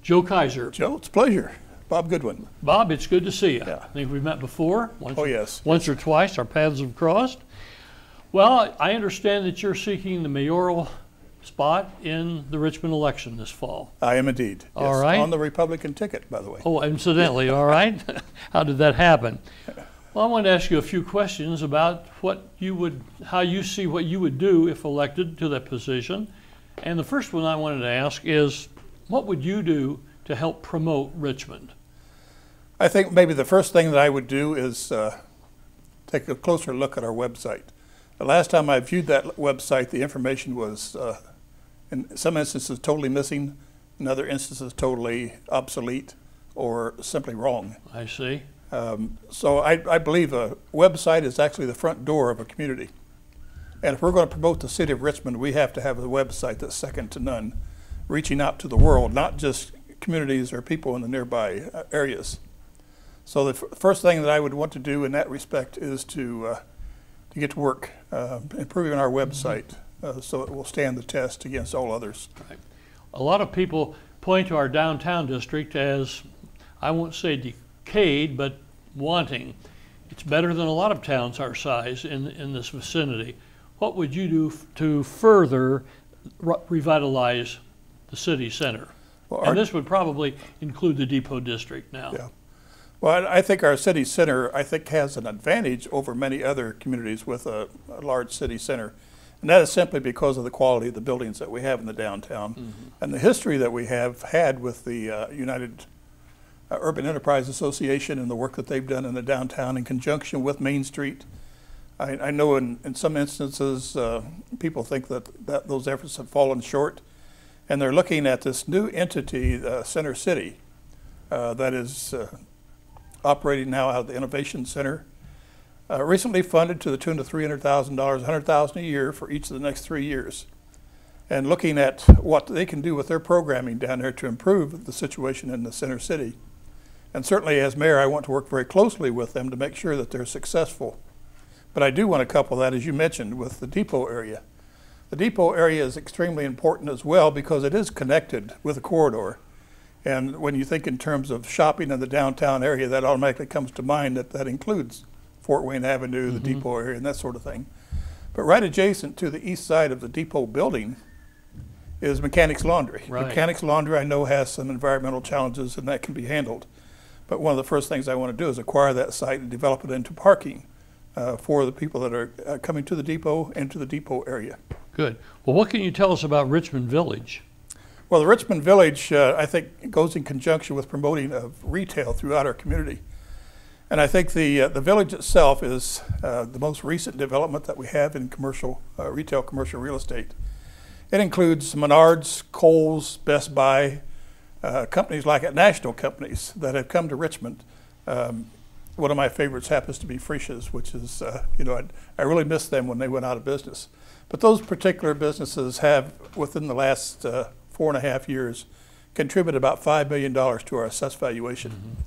Joe Kaiser. Joe, it's a pleasure. Bob Goodwin. Bob, it's good to see you. Yeah. I think we've met before. Yes. Once or twice, our paths have crossed. Well, I understand that you're seeking the mayoral spot in the Richmond election this fall. I am indeed. Yes. All right. On the Republican ticket, by the way. Oh, incidentally, all right. How did that happen? Well, I want to ask you a few questions about how you see what you would do if elected to that position. And the first one I wanted to ask is, what would you do to help promote Richmond? I think maybe the first thing that I would do is take a closer look at our website. The last time I viewed that website, the information was, in some instances, totally missing, in other instances, totally obsolete or simply wrong. I see. So I believe a website is actually the front door of a community. And if we're going to promote the city of Richmond, we have to have a website that's second to none, reaching out to the world, not just communities or people in the nearby areas. So the first thing that I would want to do in that respect is to get to work improving our website so it will stand the test against all others. Right. A lot of people point to our downtown district as, I won't say decayed, but wanting. It's better than a lot of towns our size in this vicinity. What would you do to further revitalize the city center? Well, and this would probably include the Depot District now. Yeah. Well, I think our city center, has an advantage over many other communities with a large city center. And that is simply because of the quality of the buildings that we have in the downtown and the history that we have had with the United Urban Enterprise Association and the work that they've done in the downtown in conjunction with Main Street. I know in some instances people think that those efforts have fallen short, and they're looking at this new entity, Center City, that is operating now out of the Innovation Center, recently funded to the tune of $300,000, $100,000 a year for each of the next 3 years, and looking at what they can do with their programming down there to improve the situation in the Center City. And certainly as mayor, I want to work very closely with them to make sure that they're successful. But I do want to couple that, as you mentioned, with the depot area. The depot area is extremely important as well because it is connected with a corridor. And when you think in terms of shopping in the downtown area, that automatically comes to mind that includes Fort Wayne Avenue, the depot area, and that sort of thing. But right adjacent to the east side of the depot building is Mechanics Laundry. Right. Mechanics Laundry, I know, has some environmental challenges, and that can be handled. But one of the first things I want to do is acquire that site and develop it into parking for the people that are coming to the depot and to the depot area. Good. Well, what can you tell us about Richmond Village? Well, the Richmond Village, I think, goes in conjunction with promoting of retail throughout our community. And I think the village itself is the most recent development that we have in commercial, retail commercial real estate. It includes Menards, Kohl's, Best Buy, companies like it, national companies that have come to Richmond. One of my favorites happens to be Frisch's, which is, I really missed them when they went out of business. But those particular businesses have, within the last 4.5 years, contributed about $5 million to our assessed valuation.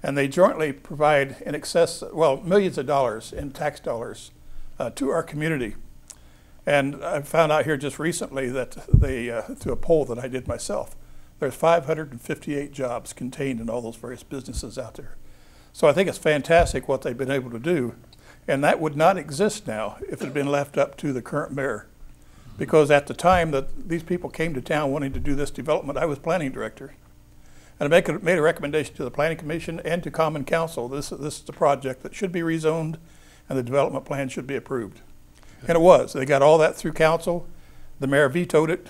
And they jointly provide in excess, well, millions of dollars in tax dollars to our community. And I found out here just recently that they, through a poll that I did myself, there's 558 jobs contained in all those various businesses out there. So I think it's fantastic what they've been able to do. And that would not exist now if it had been left up to the current mayor. Because at the time that these people came to town wanting to do this development, I was planning director. And I made a recommendation to the Planning Commission and to Common Council. This is a project that should be rezoned and the development plan should be approved. And it was. They got all that through council. The mayor vetoed it.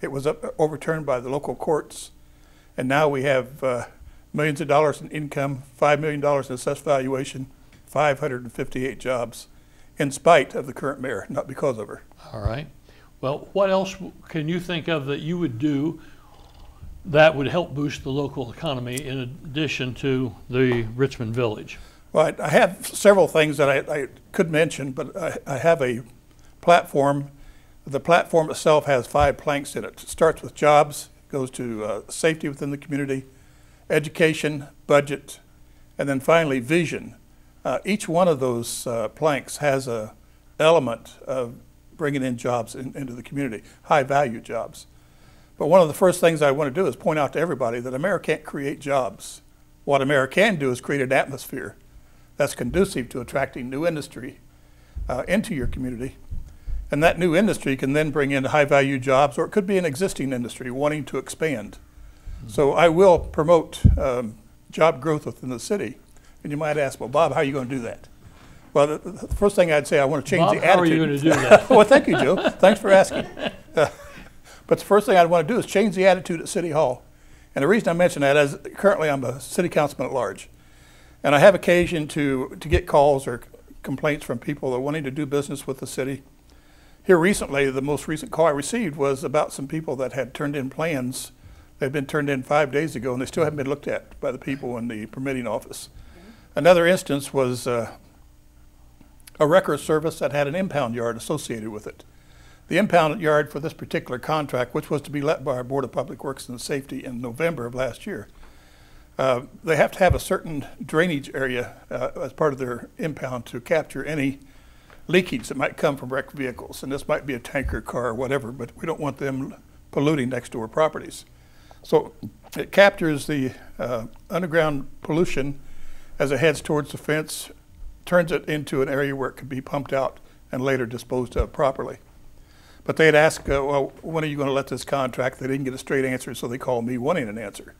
It was overturned by the local courts. And now we have millions of dollars in income, $5 million in assessed valuation, 558 jobs, in spite of the current mayor, not because of her. All right. Well, what else can you think of that you would do that would help boost the local economy in addition to the Richmond Village? Well, I have several things that I could mention, but I have a platform. The platform itself has 5 planks in it. It starts with jobs, goes to safety within the community, education, budget, and then finally vision. Each one of those planks has an element of bringing in jobs into the community, high value jobs. But one of the first things I want to do is point out to everybody that a mayor can't create jobs. What a mayor can do is create an atmosphere that's conducive to attracting new industry into your community. And that new industry can then bring in high-value jobs, or it could be an existing industry wanting to expand. So I will promote job growth within the city. And you might ask, well, Bob, how are you going to do that? Well, the first thing I'd say, I want to change Bob, the attitude. how are you going to do that? Well, thank you, Joe. Thanks for asking. But the first thing I'd want to do is change the attitude at City Hall. And the reason I mention that is currently I'm a city councilman at large. And I have occasion to get calls or complaints from people that are wanting to do business with the city. Here recently, the most recent call I received was about some people that had turned in plans. They'd been turned in 5 days ago, and they still haven't been looked at by the people in the permitting office. Another instance was a record service that had an impound yard associated with it. The impound yard for this particular contract, which was to be let by our Board of Public Works and Safety in November of last year, they have to have a certain drainage area as part of their impound to capture any leakage that might come from wrecked vehicles. And this might be a tanker car or whatever, but we don't want them polluting next door properties. So it captures the underground pollution as it heads towards the fence, turns it into an area where it could be pumped out and later disposed of properly. But they had asked, well, when are you going to let this contract? They didn't get a straight answer, so they called me wanting an answer.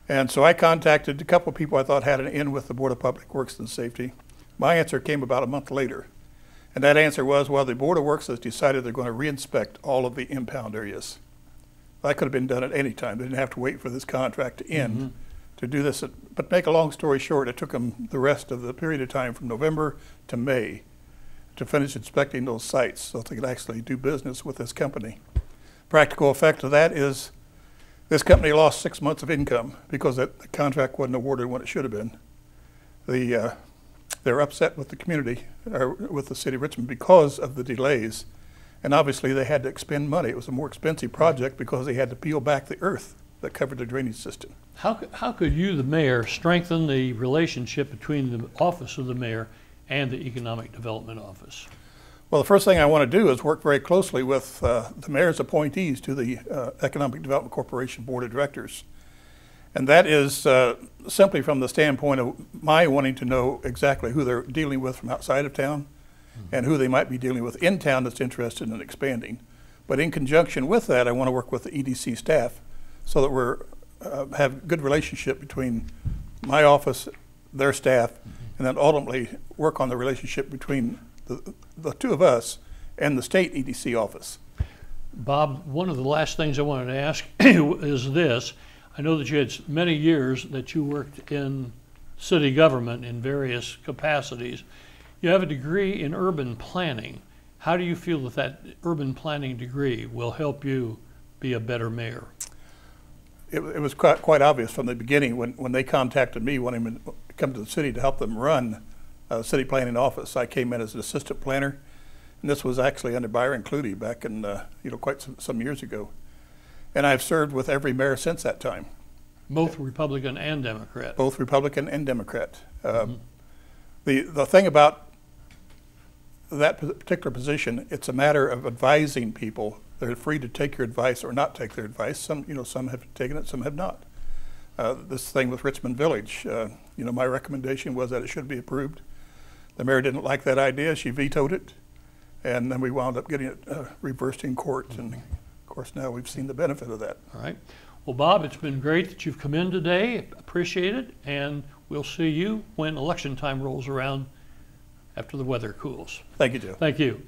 And so I contacted a couple of people I thought had an in with the Board of Public Works and Safety. My answer came about a month later. And that answer was, well, the Board of Works has decided they're going to re-inspect all of the impound areas. That could have been done at any time. They didn't have to wait for this contract to end to do this. But make a long story short, it took them the rest of the period of time from November to May to finish inspecting those sites so they could actually do business with this company. Practical effect of that is this company lost 6 months of income because the contract wasn't awarded when it should have been. They're upset with the community, or with the city of Richmond, because of the delays. And obviously they had to expend money. It was a more expensive project because they had to peel back the earth that covered the drainage system. How could you, the mayor, strengthen the relationship between the office of the mayor and the Economic Development Office? Well, the first thing I want to do is work very closely with the mayor's appointees to the Economic Development Corporation Board of Directors. And that is simply from the standpoint of my wanting to know exactly who they're dealing with from outside of town and who they might be dealing with in town that's interested in expanding. But in conjunction with that, I want to work with the EDC staff so that we're have good relationship between my office, their staff, and then ultimately work on the relationship between the two of us and the state EDC office. Bob, one of the last things I wanted to ask is this. I know that you had many years that you worked in city government in various capacities. You have a degree in urban planning. How do you feel that that urban planning degree will help you be a better mayor? It was quite obvious from the beginning when they contacted me wanting to come to the city to help them run a city planning office. I came in as an assistant planner, and this was actually under Byron Clutie back in quite some years ago. And I've served with every mayor since that time. Both Republican and Democrat. Both Republican and Democrat. The thing about that particular position, it's a matter of advising people. They're free to take your advice or not take their advice. Some have taken it, some have not. This thing with Richmond Village, my recommendation was that it should be approved. The mayor didn't like that idea. She vetoed it. And then we wound up getting it reversed in court. And of course, now we've seen the benefit of that. All right. Well, Bob, it's been great that you've come in today. Appreciate it. And we'll see you when election time rolls around after the weather cools. Thank you, Joe. Thank you.